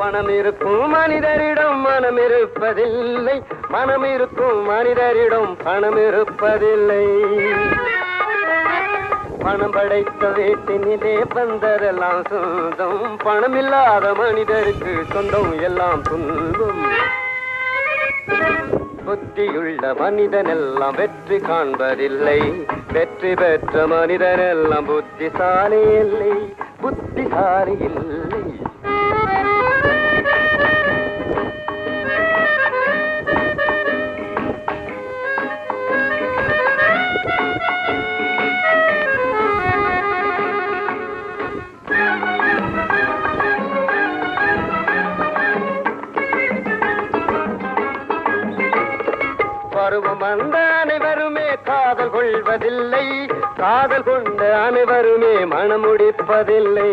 பணம் இருக்கும் மனிதரிடம் மனம் இருப்பதில்லை, மனம் இருக்கும் மனிதரிடம் பணம் இருப்பதில்லை. பணம் படைத்த வீட்டினிலே வந்ததெல்லாம் சொந்தம், பணம் இல்லாத மனிதருக்கு சொந்தம் எல்லாம் துன்பம். புத்தியுள்ள மனிதன் எல்லாம் வெற்றி காண்பதில்லை, வெற்றி பெற்ற மனிதன் எல்லாம் புத்திசாலி இல்லை, புத்திசாலி இல்லை. பருவம் வந்த அனைவருமே காதல் கொள்வதில்லை, காதல் கொண்ட அனைவருமே மனம் முடிப்பதில்லை.